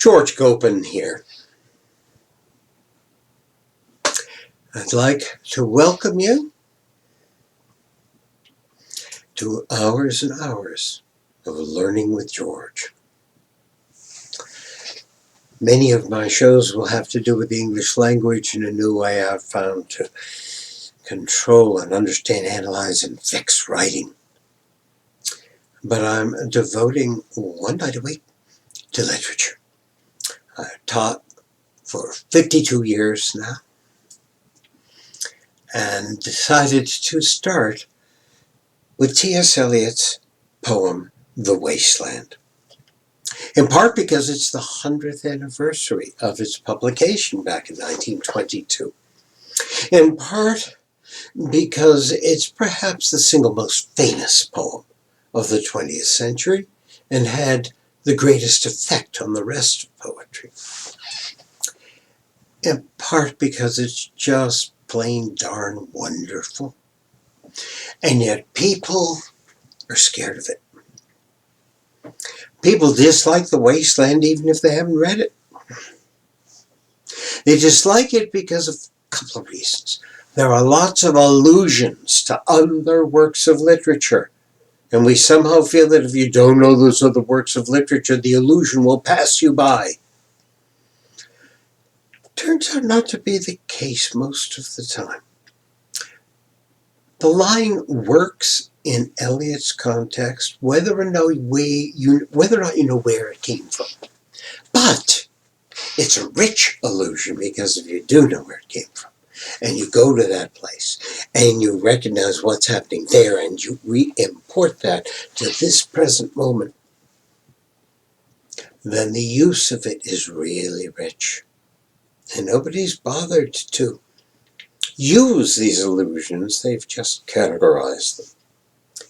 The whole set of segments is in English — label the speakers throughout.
Speaker 1: George Gopen here. I'd like to welcome you to Hours and Hours of Learning with George. Many of my shows will have to do with the English language in a new way I've found to control and understand, analyze, and fix writing. But I'm devoting one night a week to literature. I've taught for 52 years now and decided to start with T.S. Eliot's poem, The Wasteland. In part because it's the 100th anniversary of its publication back in 1922. In part because it's perhaps the single most famous poem of the 20th century and had the greatest effect on the rest of poetry. In part because it's just plain darn wonderful. And yet people are scared of it. People dislike The Wasteland even if they haven't read it. They dislike it because of a couple of reasons. There are lots of allusions to other works of literature. And we somehow feel that if you don't know those other works of literature, the allusion will pass you by. Turns out not to be the case most of the time. The line works in Eliot's context, whether or not you know where it came from. But it's a rich allusion because if you do know where it came from, and you go to that place, and you recognize what's happening there, and you re-import that to this present moment, then the use of it is really rich. And nobody's bothered to use these allusions, they've just categorized them.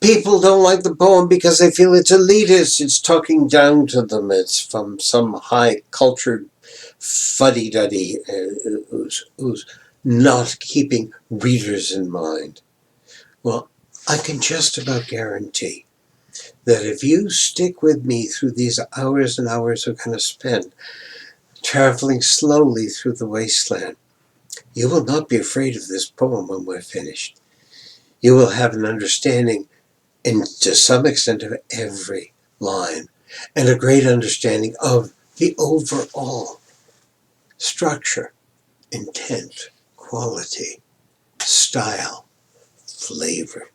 Speaker 1: People don't like the poem because they feel it's elitist, it's talking down to them, it's from some high-cultured fuddy-duddy who's not keeping readers in mind. Well, I can just about guarantee that if you stick with me through these hours and hours we're going to spend traveling slowly through the wasteland, you will not be afraid of this poem when we're finished. You will have an understanding, and to some extent, of every line, and a great understanding of the overall structure, intent, quality, style, flavor.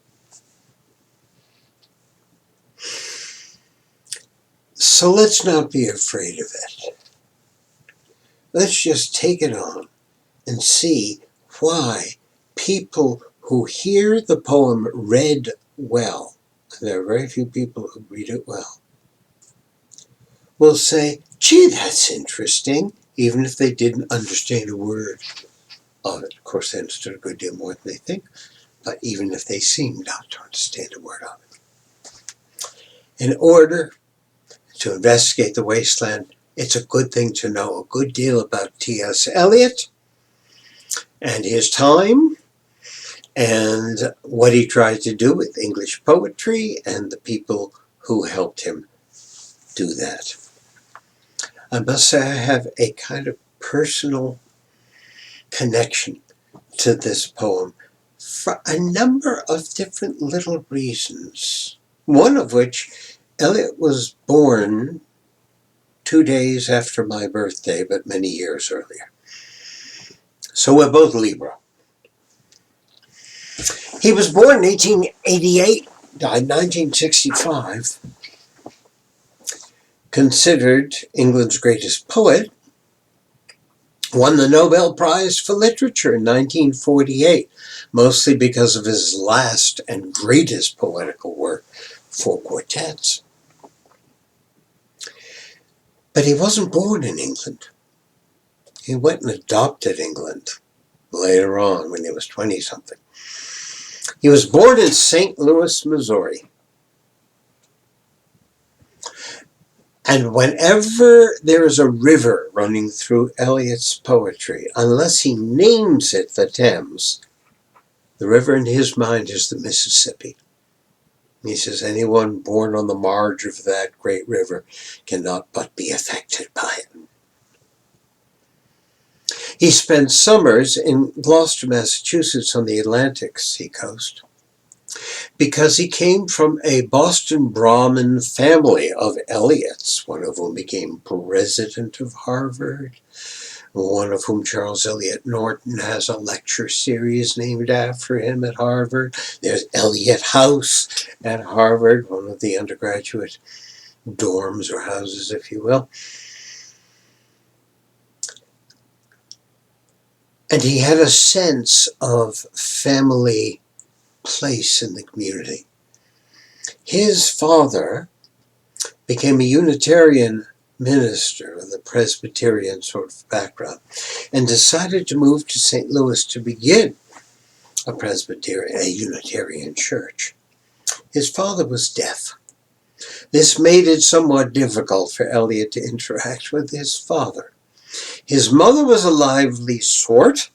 Speaker 1: So let's not be afraid of it. Let's just take it on and see why people who hear the poem read well, and there are very few people who read it well, will say, gee, that's interesting, even if they didn't understand a word of it. Of course, they understood a good deal more than they think, but even if they seem not to understand a word of it. In order to investigate the wasteland, it's a good thing to know a good deal about T.S. Eliot and his time, and what he tried to do with English poetry, and the people who helped him do that. I must say I have a kind of personal connection to this poem for a number of different little reasons. One of which, Eliot was born 2 days after my birthday, but many years earlier. So we're both Libra. He was born in 1888, died in 1965, considered England's greatest poet, won the Nobel Prize for Literature in 1948, mostly because of his last and greatest poetical work, 4 quartets. But he wasn't born in England. He went and adopted England later on when he was 20-something. He was born in St. Louis, Missouri. And whenever there is a river running through Eliot's poetry, unless he names it the Thames, the river in his mind is the Mississippi. He says, anyone born on the marge of that great river cannot but be affected by it. He spent summers in Gloucester, Massachusetts on the Atlantic seacoast because he came from a Boston Brahmin family of Eliots, one of whom became president of Harvard, one of whom, Charles Eliot Norton, has a lecture series named after him at Harvard. There's Eliot House at Harvard, one of the undergraduate dorms or houses, if you will. And he had a sense of family place in the community. His father became a Unitarian minister with a Presbyterian sort of background and decided to move to St. Louis to begin a Unitarian church. His father was deaf. This made it somewhat difficult for Eliot to interact with his father. His mother was a lively sort,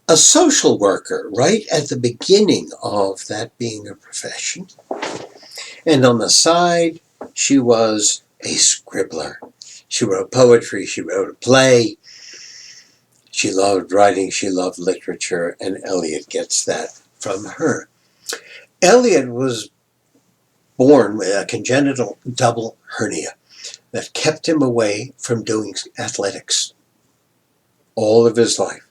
Speaker 1: a social worker right at the beginning of that being a profession. And on the side, she was a scribbler. She wrote poetry, she wrote a play. She loved writing, she loved literature, and Eliot gets that from her. Eliot was born with a congenital double hernia that kept him away from doing athletics all of his life.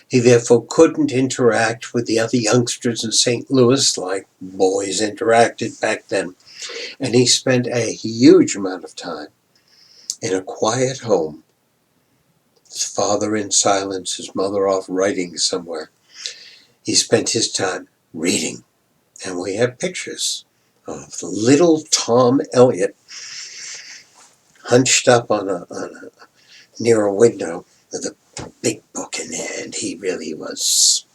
Speaker 1: He therefore couldn't interact with the other youngsters in St. Louis like boys interacted back then. And he spent a huge amount of time in a quiet home. His father in silence, his mother off writing somewhere. He spent his time reading. And we have pictures of little Tom Eliot hunched up near a window with a big book in hand. He was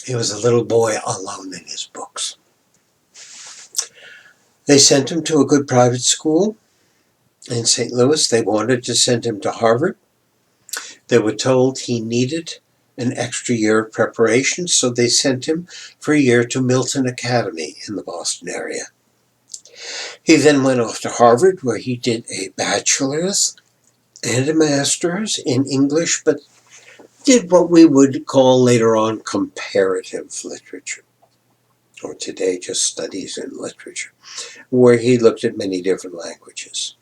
Speaker 1: a little boy alone in his books. They sent him to a good private school in St. Louis. They wanted to send him to Harvard. They were told he needed an extra year of preparation, so they sent him for a year to Milton Academy in the Boston area. He then went off to Harvard, where he did a bachelor's and a master's in English, but did what we would call later on comparative literature, or today just studies in literature, where he looked at many different languages.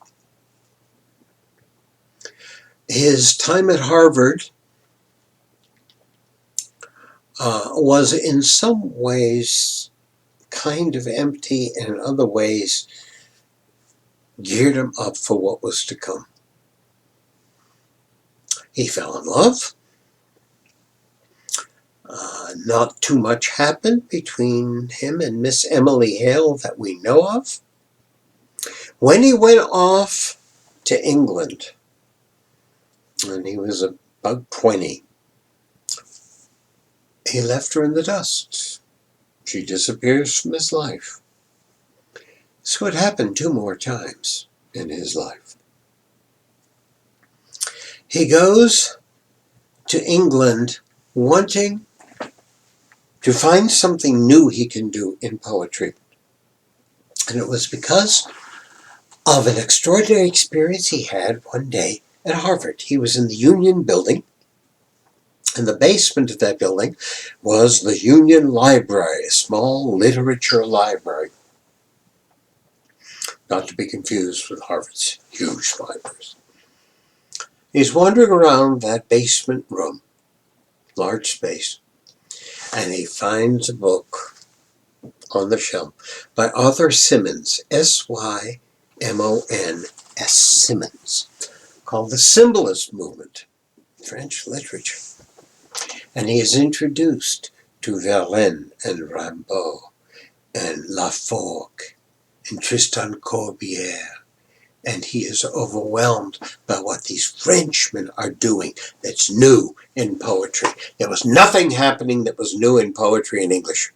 Speaker 1: His time at Harvard was in some ways kind of empty, and in other ways geared him up for what was to come. He fell in love. Not too much happened between him and Miss Emily Hale that we know of. When he went off to England, and he was about 20, he left her in the dust. She disappears from his life. This would happen 2 more times in his life. He goes to England wanting to find something new he can do in poetry. And it was because of an extraordinary experience he had one day at Harvard. He was in the Union Building. In the basement of that building was the Union Library, a small literature library. Not to be confused with Harvard's huge libraries. He's wandering around that basement room, large space, and he finds a book on the shelf by Arthur Symons, S-Y-M-O-N-S, Symons, called The Symbolist Movement, French literature. And he is introduced to Verlaine and Rimbaud and Laforgue and Tristan Corbière. And he is overwhelmed by what these Frenchmen are doing that's new in poetry. There was nothing happening that was new in poetry in English.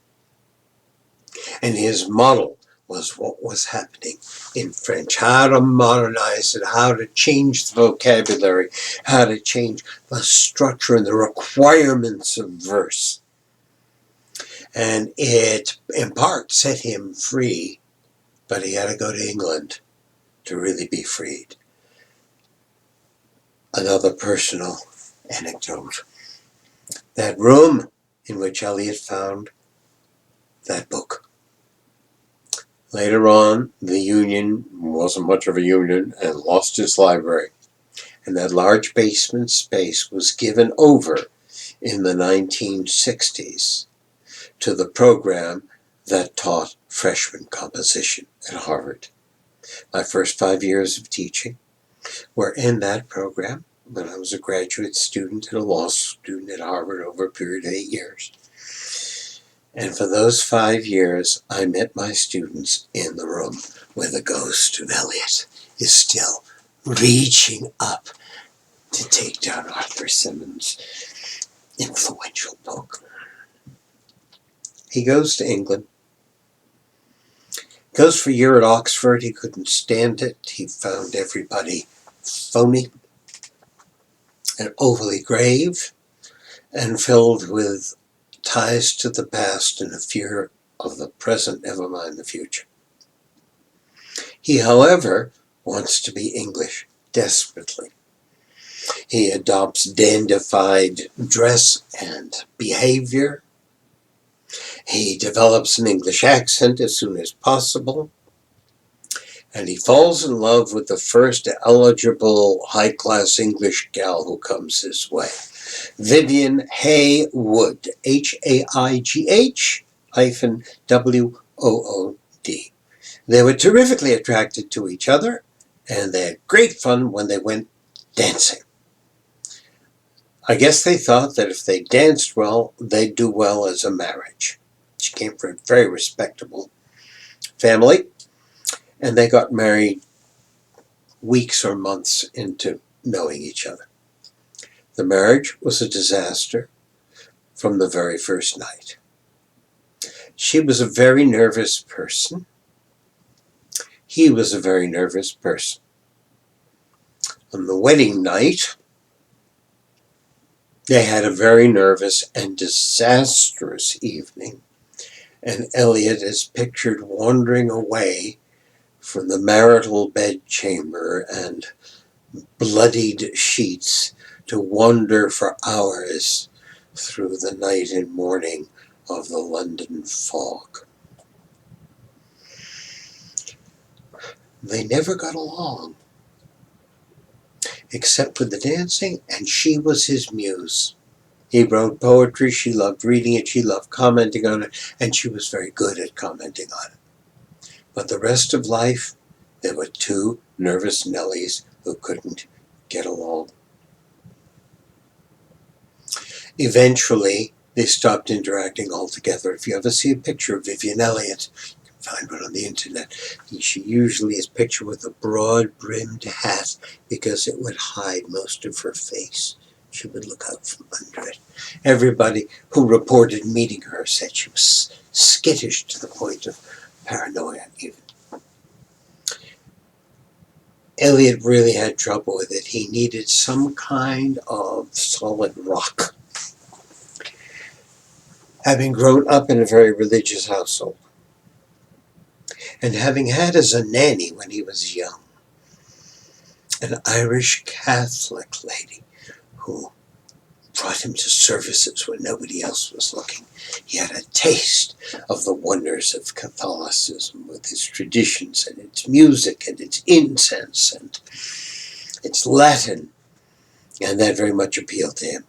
Speaker 1: And his model was what was happening in French. How to modernize it, how to change the vocabulary, how to change the structure and the requirements of verse. And it, in part, set him free, but he had to go to England to really be freed. Another personal anecdote. That room in which Eliot found that book. Later on, the Union wasn't much of a union and lost its library. And that large basement space was given over in the 1960s to the program that taught freshman composition at Harvard. My first 5 years of teaching were in that program when I was a graduate student and a law student at Harvard over a period of 8 years. And for those 5 years, I met my students in the room where the ghost of Eliot is still reaching up to take down Arthur Symons' influential book. He goes to England. Goes for a year at Oxford. He couldn't stand it. He found everybody phony and overly grave and filled with ties to the past and a fear of the present, never mind the future. He, however, wants to be English desperately. He adopts dandified dress and behavior. He develops an English accent as soon as possible. And he falls in love with the first eligible high-class English gal who comes his way. Vivian Haywood, Haigh-Wood. They were terrifically attracted to each other, and they had great fun when they went dancing. I guess they thought that if they danced well, they'd do well as a marriage. She came from a very respectable family, and they got married weeks or months into knowing each other. The marriage was a disaster from the very first night. She was a very nervous person. He was a very nervous person. On the wedding night, they had a very nervous and disastrous evening, and Eliot is pictured wandering away from the marital bedchamber and bloodied sheets to wander for hours through the night and morning of the London fog. They never got along, except with the dancing, and she was his muse. He wrote poetry, she loved reading it, she loved commenting on it, and she was very good at commenting on it. But the rest of life, there were two nervous Nellies who couldn't get along. Eventually, they stopped interacting altogether. If you ever see a picture of Vivian Eliot, you can find one on the internet. She usually is pictured with a broad-brimmed hat because it would hide most of her face. She would look out from under it. Everybody who reported meeting her said she was skittish to the point of paranoia even. Eliot really had trouble with it. He needed some kind of solid rock. Having grown up in a very religious household, and having had as a nanny when he was young, an Irish Catholic lady who brought him to services when nobody else was looking. He had a taste of the wonders of Catholicism with its traditions and its music and its incense and its Latin, and that very much appealed to him.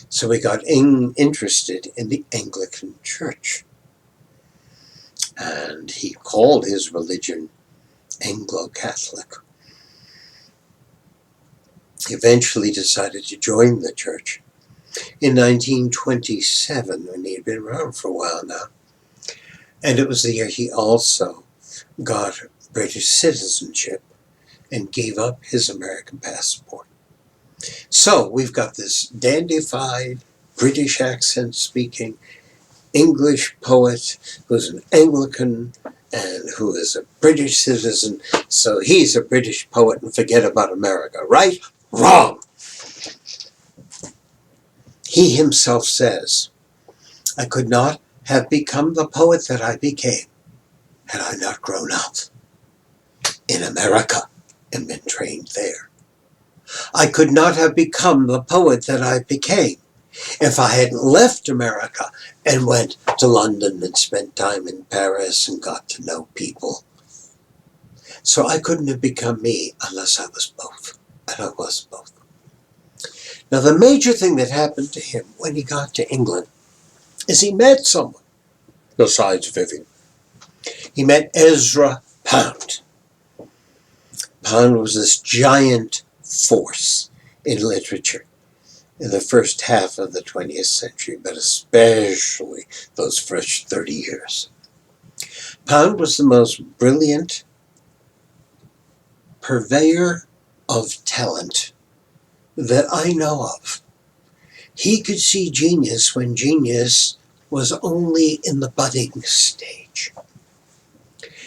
Speaker 1: So he got interested in the Anglican Church, and he called his religion Anglo-Catholic. He eventually decided to join the church in 1927, when he had been around for a while now. And it was the year he also got British citizenship and gave up his American passport. So we've got this dandified, British accent speaking English poet who's an Anglican and who is a British citizen. So he's a British poet and forget about America, right? Wrong! He himself says, I could not have become the poet that I became had I not grown up in America and been trained there. I could not have become the poet that I became if I hadn't left America and went to London and spent time in Paris and got to know people. So I couldn't have become me unless I was both, and I was both. Now the major thing that happened to him when he got to England is he met someone besides Vivian. He met Ezra Pound. Pound was this giant force in literature in the first half of the 20th century, but especially those first 30 years. Pound was the most brilliant purveyor of talent that I know of. He could see genius when genius was only in the budding stage.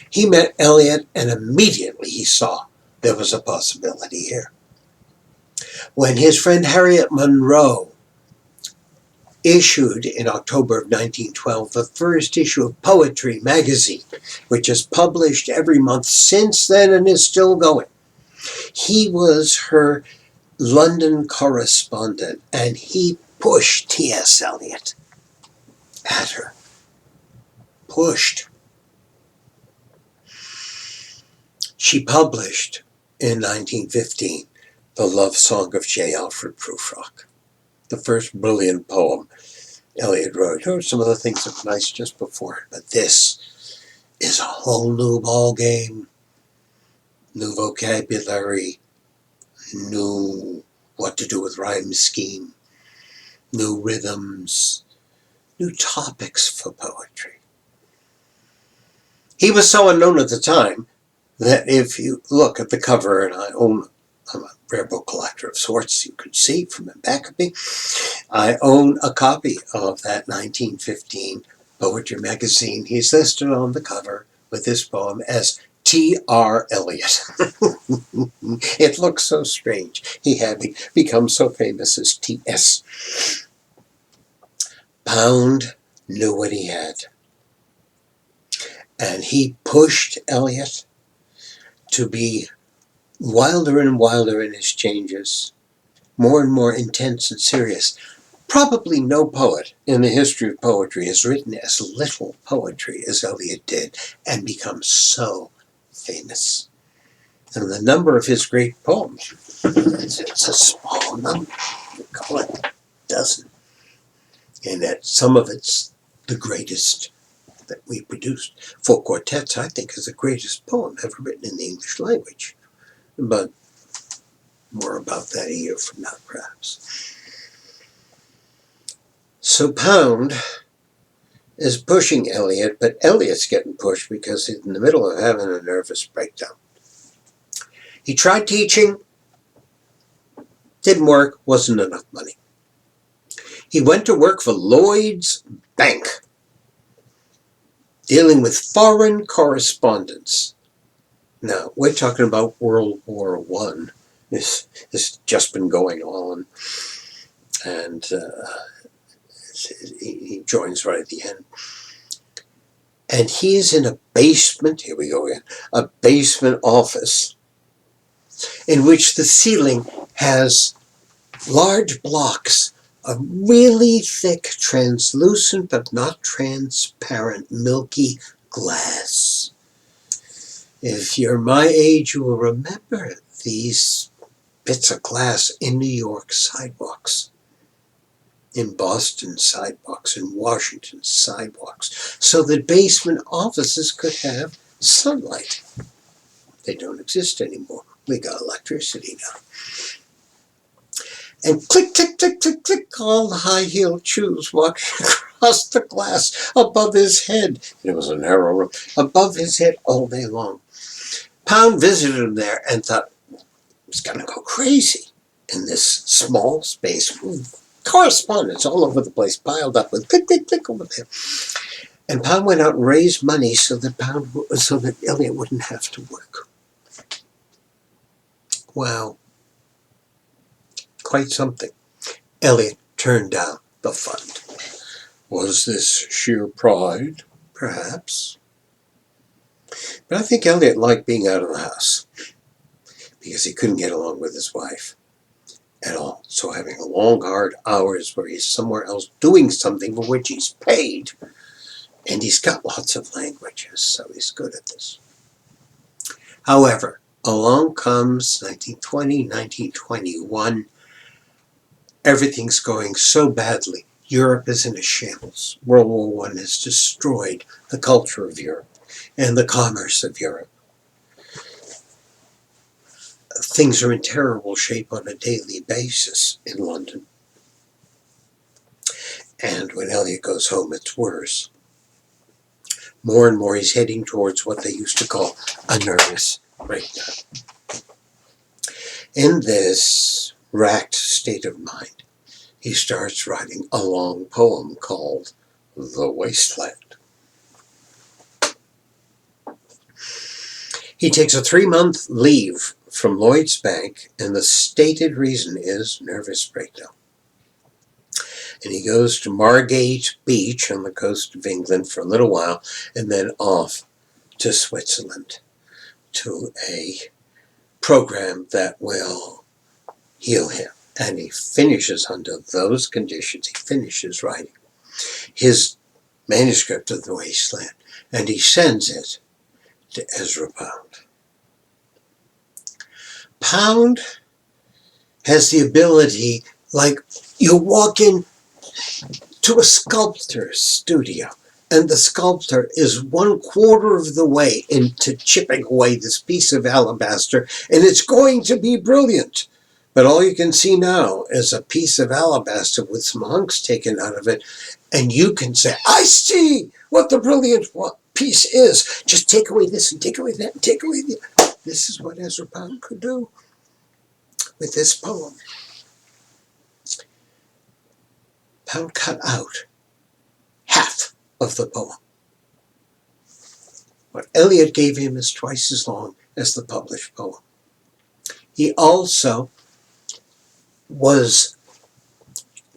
Speaker 1: He met Eliot and immediately he saw there was a possibility here. When his friend Harriet Monroe issued in October of 1912 the first issue of Poetry magazine, which has published every month since then and is still going, he was her London correspondent and he pushed T.S. Eliot at her. Pushed. She published in 1915 The Love Song of J. Alfred Prufrock, the first brilliant poem Eliot wrote. There were some other things that were nice just before it, but this is a whole new ball game, new vocabulary, new what to do with rhyme scheme, new rhythms, new topics for poetry. He was so unknown at the time that if you look at the cover, and I'm a rare book collector of sorts, you could see from the back of me, I own a copy of that 1915 Poetry magazine. He's listed on the cover with this poem as T.R. Eliot. It looks so strange. He had become so famous as T.S. Pound knew what he had. And he pushed Eliot to be wilder and wilder in his changes, more and more intense and serious. Probably no poet in the history of poetry has written as little poetry as Eliot did and become so famous. And the number of his great poems, it's a small number. We call it a dozen. And that some of it's the greatest that we produced. Four Quartets, I think, is the greatest poem ever written in the English language. But more about that a year from now, perhaps. So Pound is pushing Eliot, but Eliot's getting pushed because he's in the middle of having a nervous breakdown. He tried teaching, didn't work, wasn't enough money. He went to work for Lloyd's Bank, dealing with foreign correspondence. Now, we're talking about World War I. This has just been going on, and he joins right at the end. And he is in a basement, here we go again, a basement office in which the ceiling has large blocks of really thick, translucent but not transparent, milky glass. If you're my age, you will remember these bits of glass in New York sidewalks, in Boston sidewalks, in Washington sidewalks, so that basement offices could have sunlight. They don't exist anymore. We got electricity now. And click, click, click, click, click, all the high-heeled shoes walking across the glass above his head. It was a narrow room. Above his head all day long. Pound visited him there and thought, he's going to go crazy in this small space. Correspondence all over the place, piled up with click, click, click over there. And Pound went out and raised money so that Eliot wouldn't have to work. Wow. Quite something. Eliot turned down the fund. Was this sheer pride? Perhaps. But I think Eliot liked being out of the house because he couldn't get along with his wife at all. So having long, hard hours where he's somewhere else doing something for which he's paid, and he's got lots of languages, so he's good at this. However, along comes 1920, 1921. Everything's going so badly. Europe is in a shambles. World War I has destroyed the culture of Europe and the commerce of Europe. Things are in terrible shape on a daily basis in London. And when Eliot goes home, it's worse. More and more, he's heading towards what they used to call a nervous breakdown. In this racked state of mind, he starts writing a long poem called The Wasteland. He takes a 3-month leave from Lloyd's Bank, and the stated reason is nervous breakdown. And he goes to Margate Beach on the coast of England for a little while, and then off to Switzerland to a program that will heal him. And he finishes under those conditions. He finishes writing his manuscript of The Wasteland, and he sends it to Ezra Pound. Pound has the ability, like you walk in to a sculptor's studio, and the sculptor is 1/4 of the way into chipping away this piece of alabaster, and it's going to be brilliant. But all you can see now is a piece of alabaster with some hunks taken out of it, and you can say, I see what the brilliant piece is. Just take away this and take away that and take away that. This is what Ezra Pound could do with this poem. Pound cut out half of the poem. What Eliot gave him is twice as long as the published poem. He also was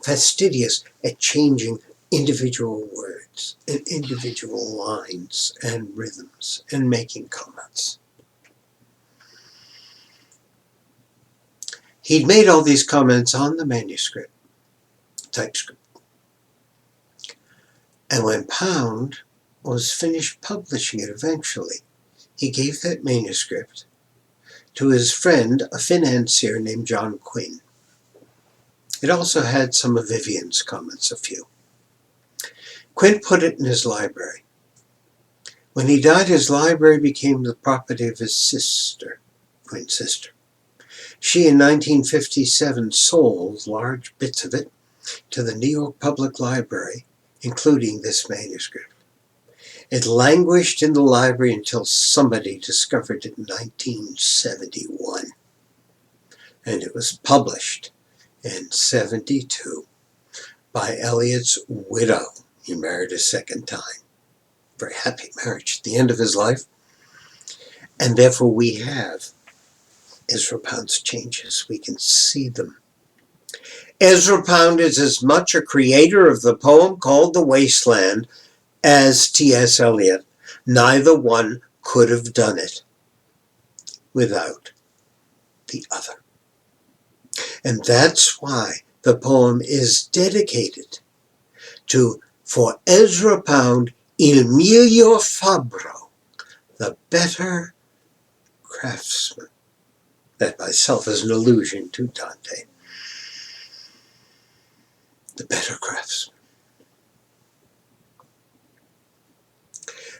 Speaker 1: fastidious at changing individual words and individual lines and rhythms and making comments. He'd made all these comments on the manuscript, typescript. And when Pound was finished publishing it eventually, he gave that manuscript to his friend, a financier named John Quinn. It also had some of Vivian's comments, a few. Quinn put it in his library. When he died, his library became the property of his sister, Quinn's sister. She, in 1957, sold large bits of it to the New York Public Library, including this manuscript. It languished in the library until somebody discovered it in 1971. And it was published in 1972 by Eliot's widow. He married a second time. Very happy marriage at the end of his life. And therefore we have Ezra Pound's changes. We can see them. Ezra Pound is as much a creator of the poem called The Wasteland as T.S. Eliot. Neither one could have done it without the other. And that's why the poem is dedicated to, for Ezra Pound, Il Miglior Fabbro, the better craftsman. That by itself is an allusion to Dante. The better craftsman.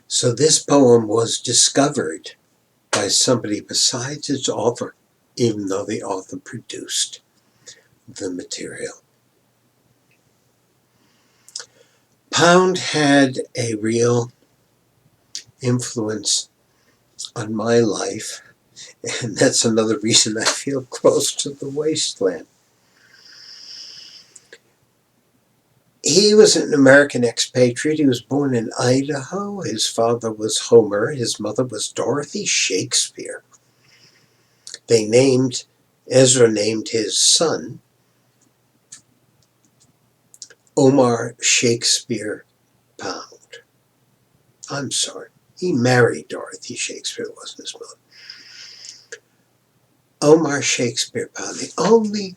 Speaker 1: So this poem was discovered by somebody besides its author, even though the author produced the material. Pound had a real influence on my life, and that's another reason I feel close to The Wasteland. He was an American expatriate. He was born in Idaho. His father was Homer. His mother was Dorothy Shakespeare. Ezra named his son Omar Shakespeare Pound. I'm sorry, he married Dorothy Shakespeare, it wasn't his mother. Omar Shakespeare Pound, the only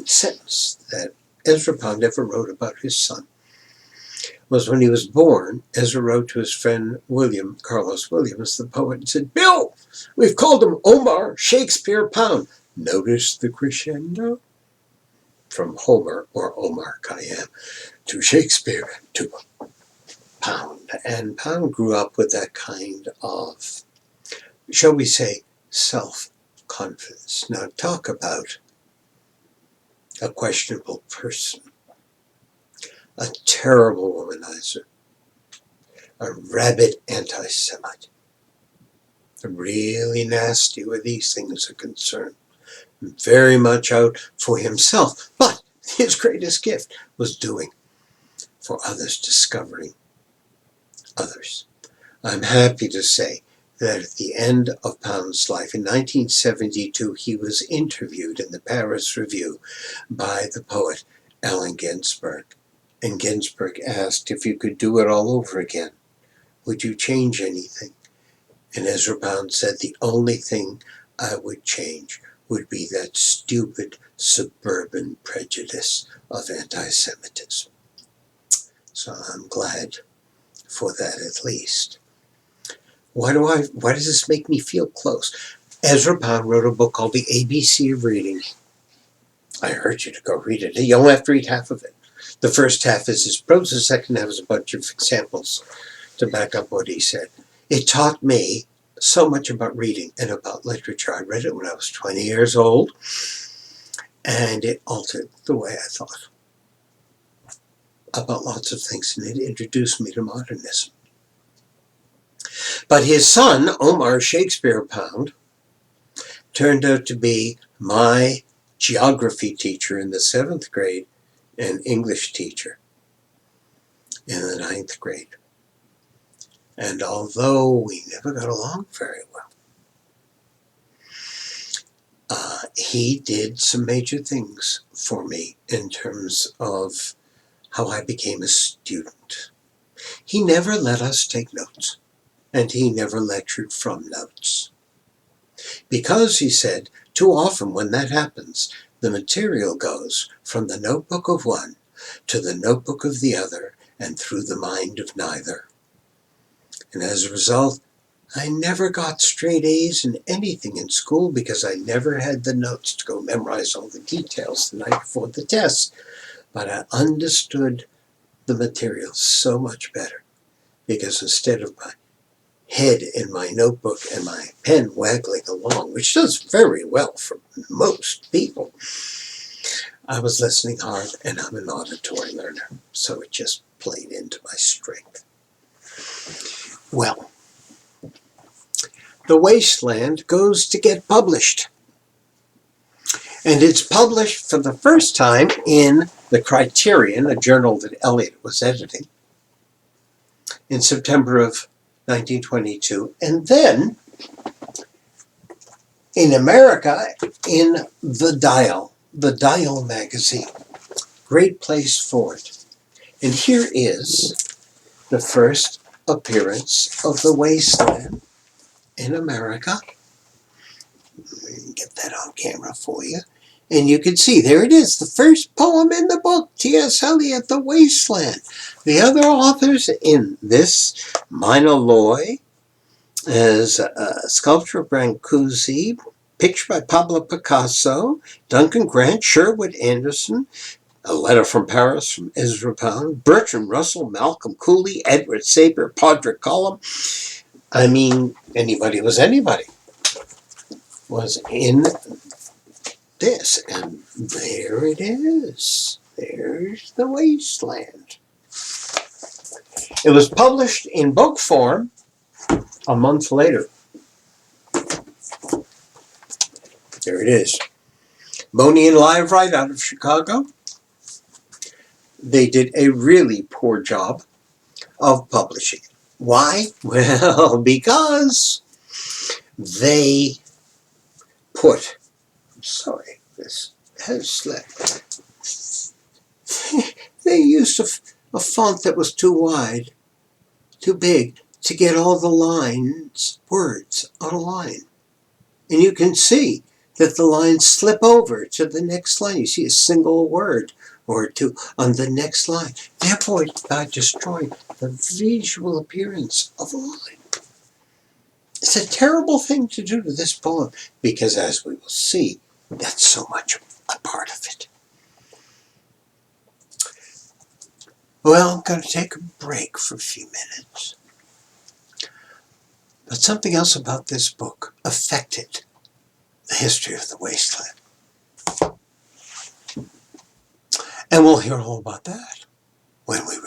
Speaker 1: sentence that Ezra Pound ever wrote about his son was when he was born. Ezra wrote to his friend William, Carlos Williams, the poet, and said, "Bill, we've called him Omar Shakespeare Pound." Notice the crescendo from Homer or Omar Khayyam to Shakespeare to Pound. And Pound grew up with that kind of, shall we say, self-confidence. Now talk about a questionable person, a terrible womanizer, a rabid anti-Semite, really nasty where these things are concerned, very much out for himself, but his greatest gift was doing for others, discovering others. I'm happy to say that at the end of Pound's life, in 1972, he was interviewed in the Paris Review by the poet Allen Ginsberg. And Ginsberg asked, if you could do it all over again, would you change anything? And Ezra Pound said, the only thing I would change would be that stupid suburban prejudice of anti-Semitism. So I'm glad for that at least. Why does this make me feel close? Ezra Pound wrote a book called The ABC of Reading. I urge you to go read it. You only have to read half of it. The first half is his prose, the second half is a bunch of examples to back up what he said. It taught me so much about reading and about literature. I read it when I was 20 years old, and it altered the way I thought about lots of things, and it introduced me to modernism. But his son, Omar Shakespeare Pound, turned out to be my geography teacher in the 7th grade and English teacher in the 9th grade. And although we never got along very well, he did some major things for me in terms of how I became a student. He never let us take notes, and he never lectured from notes. Because, he said, too often when that happens, the material goes from the notebook of one to the notebook of the other and through the mind of neither. And as a result, I never got straight A's in anything in school because I never had the notes to go memorize all the details the night before the test. But I understood the material so much better because instead of my head in my notebook and my pen waggling along, which does very well for most people, I was listening hard, and I'm an auditory learner, so it just played into my strength. Well, The Wasteland goes to get published. And it's published for the first time in the Criterion, a journal that Eliot was editing, in September of 1922. And then, in America, in The Dial magazine. Great place for it. And here is the first appearance of The Wasteland in America. Let me get that on camera for you. And you can see, there it is, the first poem in the book, T.S. Eliot, The Wasteland. The other authors in this, Mina Loy, as a sculpture of Brancusi, picture by Pablo Picasso, Duncan Grant, Sherwood Anderson, A Letter from Paris from Ezra Pound, Bertrand Russell, Malcolm Cooley, Edward Saber, Padraig Colum. I mean, anybody was anybody was in this, and there it is. There's The Wasteland. It was published in book form a month later. There it is. Boney and Liveright out of Chicago. They did a really poor job of publishing it. Why? Well, because they put, I'm sorry, this has slipped. they used a font that was too wide, too big, to get all the words on a line. And you can see that the lines slip over to the next line. You see a single word or two on the next line, therefore destroying the visual appearance of a line. It's a terrible thing to do to this poem because, as we will see, that's so much a part of it. Well, I'm going to take a break for a few minutes. But something else about this book affected the history of the wasteland. And we'll hear all about that when we